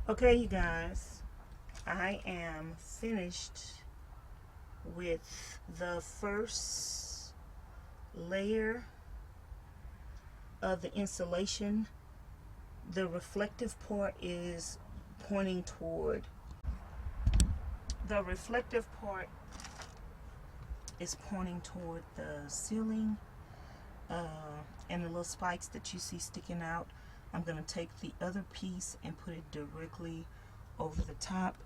Okay, you guys, I am finished with the first layer of the insulation. The reflective part is pointing toward the ceiling, and the little spikes that you see sticking out. I'm going to take the other piece and put it directly over the top.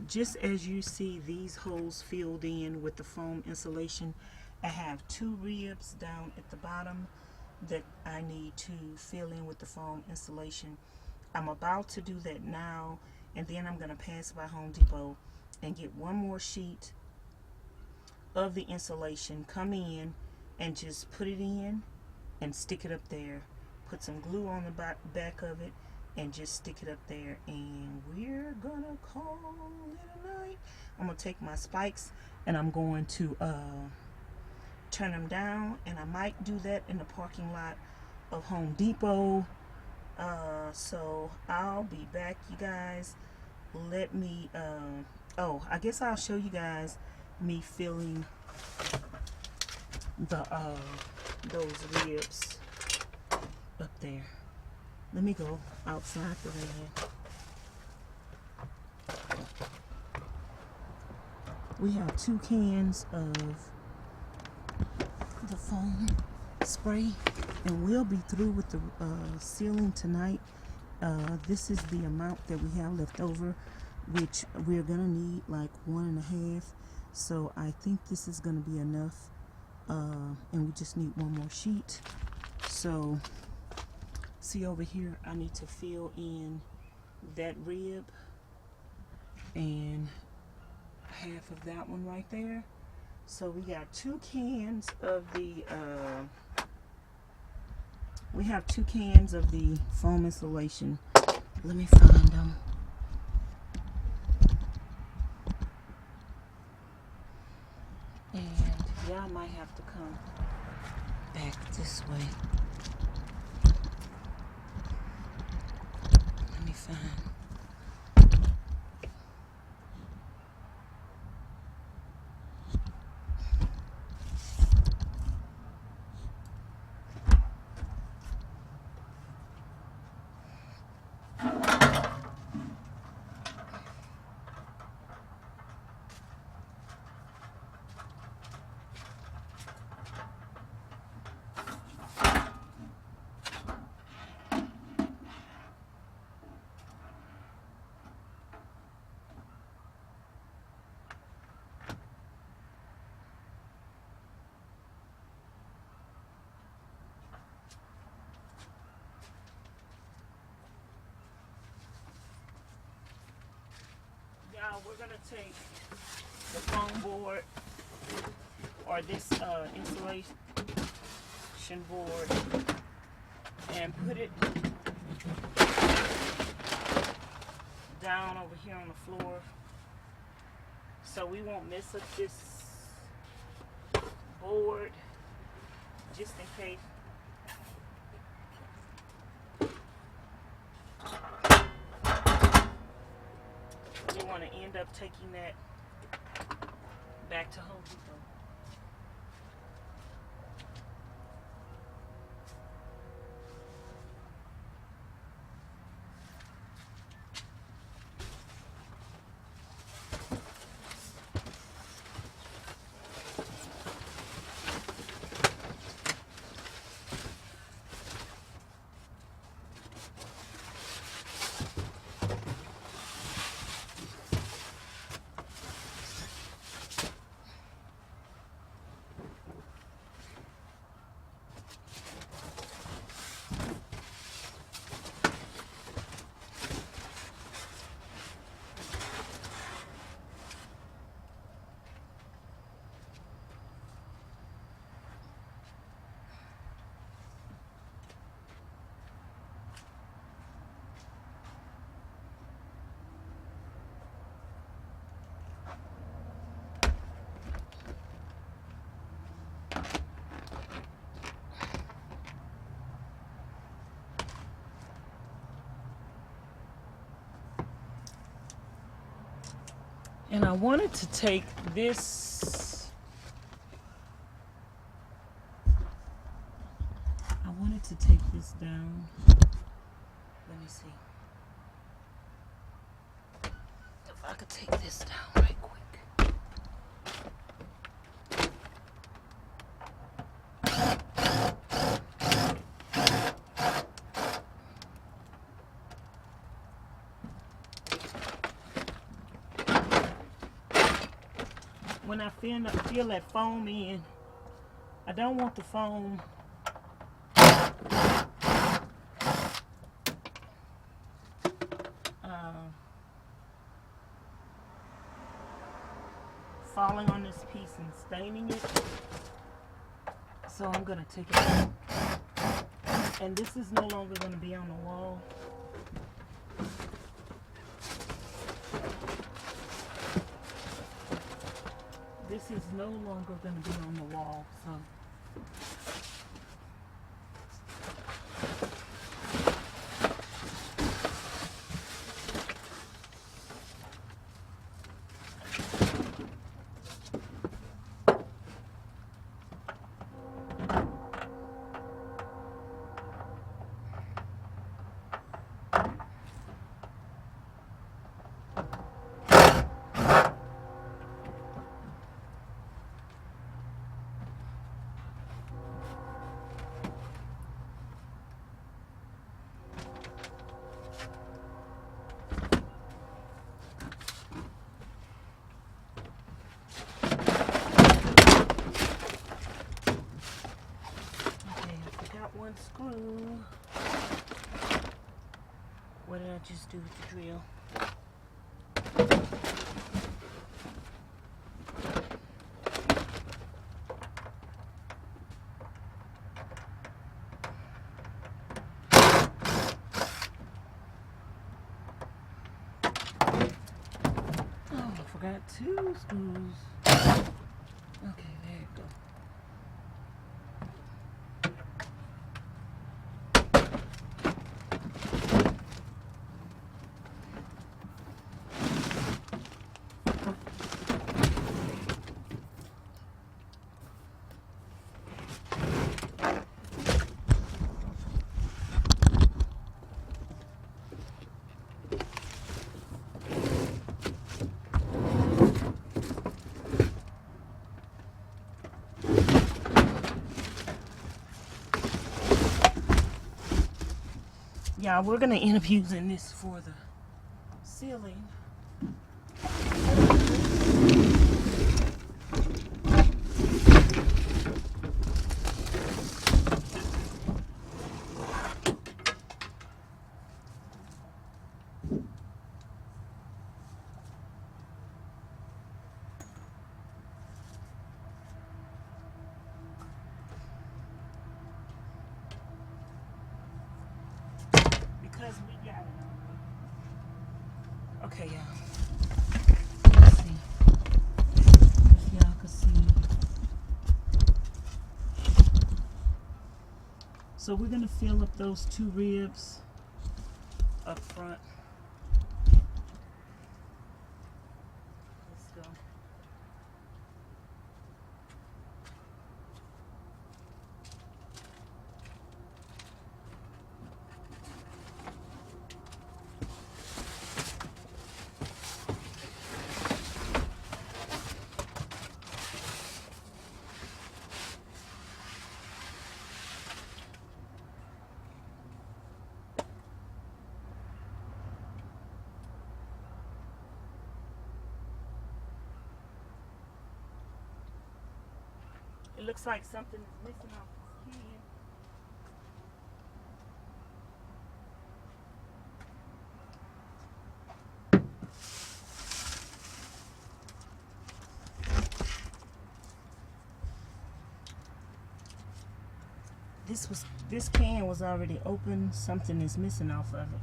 Just as you see these holes filled in with the foam insulation, I have 2 ribs down at the bottom that I need to fill in with the foam insulation. I'm about to do that now, and then I'm going to pass by Home Depot and get one more sheet of the insulation, come in and just put it in and stick it up there. Put some glue on the back of it and just stick it up there, and we're gonna call it a night. I'm gonna take my spikes and I'm going to turn them down, and I might do that in the parking lot of Home Depot. So I'll be back, you guys. Let me I guess I'll show you guys me filling the those ribs up there. Let me go outside the van. We have 2 cans of the foam spray, and we'll be through with the ceiling tonight. This is the amount that we have left over, which we're gonna need like 1.5. So I think this is gonna be enough, and we just need one more sheet. So see over here, I need to fill in that rib and half of that one right there. So we got 2 cans of the foam insulation. Let me find them. And y'all might have to come back this way. Let me find. We're gonna take the foam board, or this insulation board, and put it down over here on the floor, so we won't mess up this board, just in case. We want to end up taking that back to Home Depot. And I wanted to take this, down. Let me see if I could take this down right quick. When I feel that foam in, I don't want the foam falling on this piece and staining it. So I'm gonna take it out. And this is no longer gonna be on the wall. This is no longer going to be on the wall, so one screw. What did I just do with the drill? Oh, I forgot 2 screws. Okay, there you go. Yeah, we're going to end up using this for the ceiling. Because we got it. Okay, y'all. Let's see. If y'all can see. So we're going to fill up those 2 ribs up front. Let's go. It looks like something is missing off the skin. This can was already open. Something is missing off of it.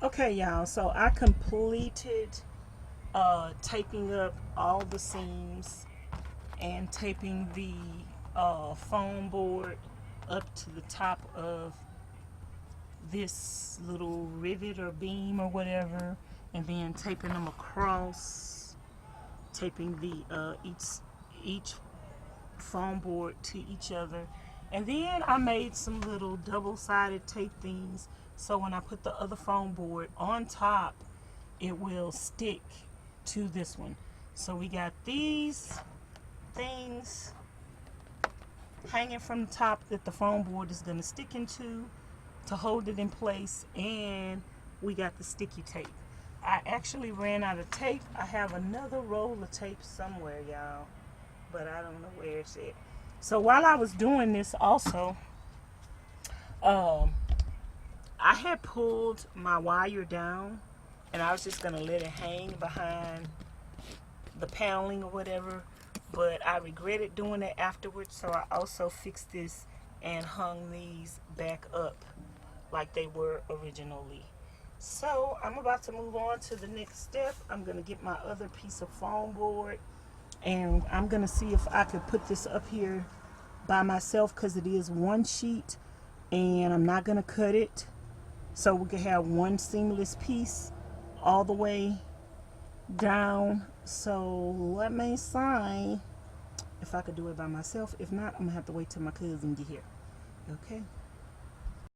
Okay, y'all, so I completed taping up all the seams and taping the foam board up to the top of this little rivet or beam or whatever, and then taping them across, taping the each foam board to each other. And then I made some little double-sided tape things, so when I put the other foam board on top, it will stick to this one. So we got these things hanging from the top that the foam board is going to stick into to hold it in place, and we got the sticky tape. I actually ran out of tape. I have another roll of tape somewhere, y'all, but I don't know where it's at. So while I was doing this also, I had pulled my wire down, and I was just going to let it hang behind the paneling or whatever, but I regretted doing it afterwards, so I also fixed this and hung these back up like they were originally. So I'm about to move on to the next step. I'm going to get my other piece of foam board, and I'm going to see if I could put this up here by myself, because it is one sheet and I'm not going to cut it, so we can have one seamless piece all the way down. So let me see if I could do it by myself. If not, I'm gonna have to wait till my cousin get here. Okay.